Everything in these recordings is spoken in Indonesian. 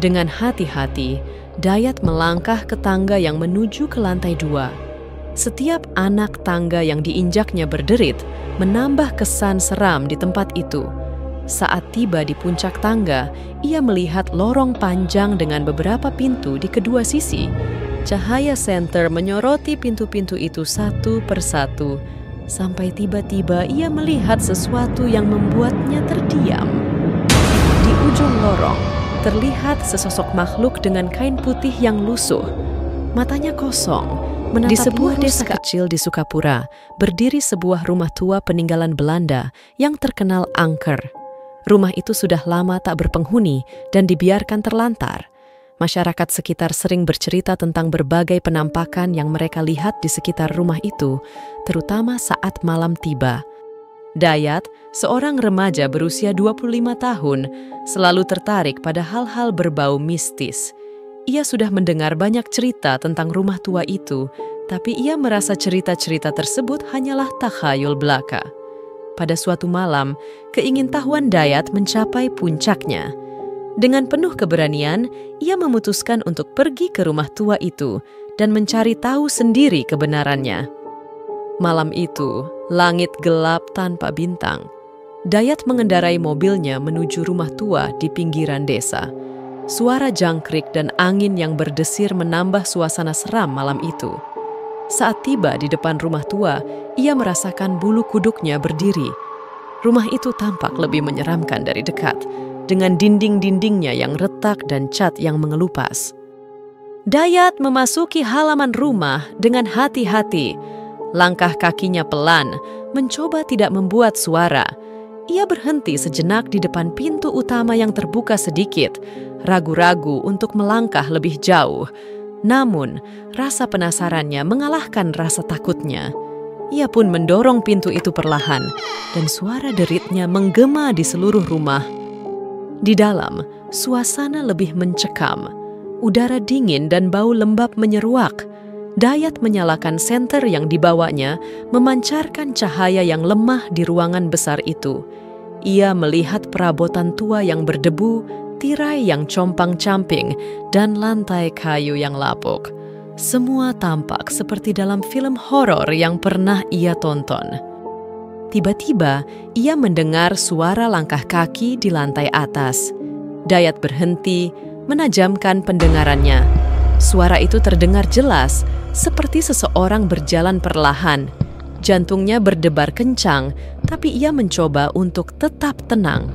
Dengan hati-hati, Dayat melangkah ke tangga yang menuju ke lantai 2. Setiap anak tangga yang diinjaknya berderit menambah kesan seram di tempat itu. Saat tiba di puncak tangga, ia melihat lorong panjang dengan beberapa pintu di kedua sisi. Cahaya senter menyoroti pintu-pintu itu satu persatu, sampai tiba-tiba ia melihat sesuatu yang membuatnya terdiam. Di ujung lorong, terlihat sesosok makhluk dengan kain putih yang lusuh. Matanya kosong, menatap di sebuah desa kecil di Sukapura, berdiri sebuah rumah tua peninggalan Belanda yang terkenal angker. Rumah itu sudah lama tak berpenghuni dan dibiarkan terlantar. Masyarakat sekitar sering bercerita tentang berbagai penampakan yang mereka lihat di sekitar rumah itu, terutama saat malam tiba. Dayat, seorang remaja berusia 25 tahun, selalu tertarik pada hal-hal berbau mistis. Ia sudah mendengar banyak cerita tentang rumah tua itu, tapi ia merasa cerita-cerita tersebut hanyalah takhayul belaka. Pada suatu malam, keingintahuan Dayat mencapai puncaknya. Dengan penuh keberanian, ia memutuskan untuk pergi ke rumah tua itu dan mencari tahu sendiri kebenarannya. Malam itu, langit gelap tanpa bintang. Dayat mengendarai mobilnya menuju rumah tua di pinggiran desa. Suara jangkrik dan angin yang berdesir menambah suasana seram malam itu. Saat tiba di depan rumah tua, ia merasakan bulu kuduknya berdiri. Rumah itu tampak lebih menyeramkan dari dekat, dengan dinding-dindingnya yang retak dan cat yang mengelupas. Dayat memasuki halaman rumah dengan hati-hati. Langkah kakinya pelan, mencoba tidak membuat suara. Ia berhenti sejenak di depan pintu utama yang terbuka sedikit, ragu-ragu untuk melangkah lebih jauh. Namun, rasa penasarannya mengalahkan rasa takutnya. Ia pun mendorong pintu itu perlahan, dan suara deritnya menggema di seluruh rumah. Di dalam, suasana lebih mencekam. Udara dingin dan bau lembab menyeruak. Dayat menyalakan senter yang dibawanya, memancarkan cahaya yang lemah di ruangan besar itu. Ia melihat perabotan tua yang berdebu, tirai yang compang-camping, dan lantai kayu yang lapuk. Semua tampak seperti dalam film horor yang pernah ia tonton. Tiba-tiba, ia mendengar suara langkah kaki di lantai atas. Dayat berhenti, menajamkan pendengarannya. Suara itu terdengar jelas, seperti seseorang berjalan perlahan. Jantungnya berdebar kencang, tapi ia mencoba untuk tetap tenang.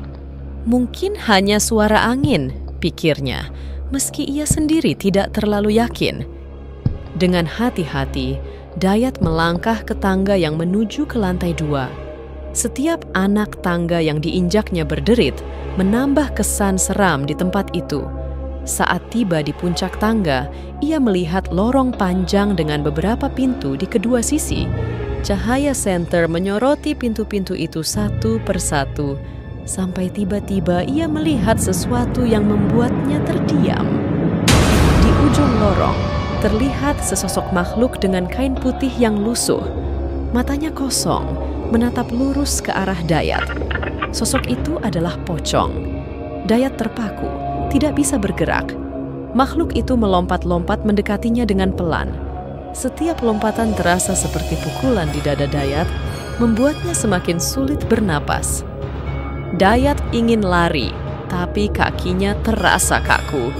Mungkin hanya suara angin, pikirnya, meski ia sendiri tidak terlalu yakin. Dengan hati-hati, Dayat melangkah ke tangga yang menuju ke lantai 2. Setiap anak tangga yang diinjaknya berderit menambah kesan seram di tempat itu. Saat tiba di puncak tangga, ia melihat lorong panjang dengan beberapa pintu di kedua sisi. Cahaya senter menyoroti pintu-pintu itu satu persatu, sampai tiba-tiba ia melihat sesuatu yang membuatnya terdiam. Di ujung lorong, terlihat sesosok makhluk dengan kain putih yang lusuh. Matanya kosong, menatap lurus ke arah Dayat. Sosok itu adalah pocong. Dayat terpaku, tidak bisa bergerak. Makhluk itu melompat-lompat mendekatinya dengan pelan. Setiap lompatan terasa seperti pukulan di dada Dayat, membuatnya semakin sulit bernapas. Dayat ingin lari, tapi kakinya terasa kaku.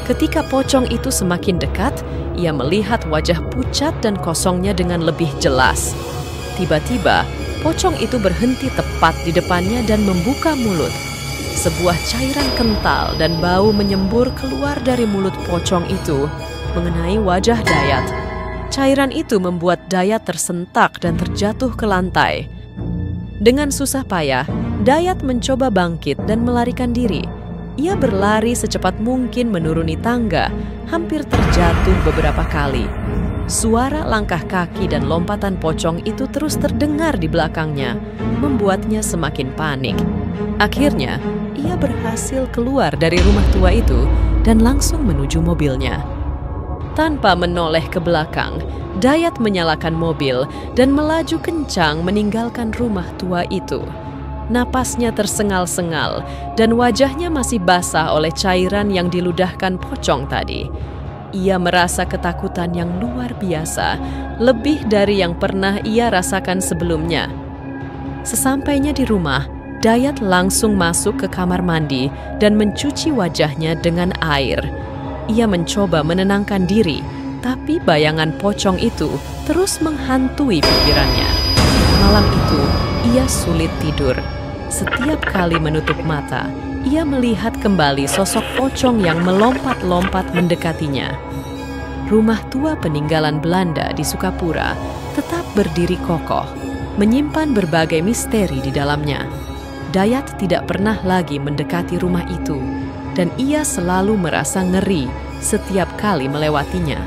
Ketika pocong itu semakin dekat, ia melihat wajah pucat dan kosongnya dengan lebih jelas. Tiba-tiba, pocong itu berhenti tepat di depannya dan membuka mulut. Sebuah cairan kental dan bau menyembur keluar dari mulut pocong itu, mengenai wajah Dayat. Cairan itu membuat Dayat tersentak dan terjatuh ke lantai. Dengan susah payah, Dayat mencoba bangkit dan melarikan diri. Ia berlari secepat mungkin menuruni tangga, hampir terjatuh beberapa kali. Suara langkah kaki dan lompatan pocong itu terus terdengar di belakangnya, membuatnya semakin panik. Akhirnya, ia berhasil keluar dari rumah tua itu dan langsung menuju mobilnya. Tanpa menoleh ke belakang, Dayat menyalakan mobil dan melaju kencang meninggalkan rumah tua itu. Napasnya tersengal-sengal dan wajahnya masih basah oleh cairan yang diludahkan pocong tadi. Ia merasa ketakutan yang luar biasa, lebih dari yang pernah ia rasakan sebelumnya. Sesampainya di rumah, Dayat langsung masuk ke kamar mandi dan mencuci wajahnya dengan air. Ia mencoba menenangkan diri, tapi bayangan pocong itu terus menghantui pikirannya. Malam itu, ia sulit tidur. Setiap kali menutup mata, ia melihat kembali sosok pocong yang melompat-lompat mendekatinya. Rumah tua peninggalan Belanda di Sukapura tetap berdiri kokoh, menyimpan berbagai misteri di dalamnya. Dayat tidak pernah lagi mendekati rumah itu, dan ia selalu merasa ngeri setiap kali melewatinya.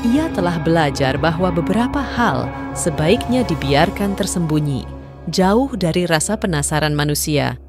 Ia telah belajar bahwa beberapa hal sebaiknya dibiarkan tersembunyi, jauh dari rasa penasaran manusia.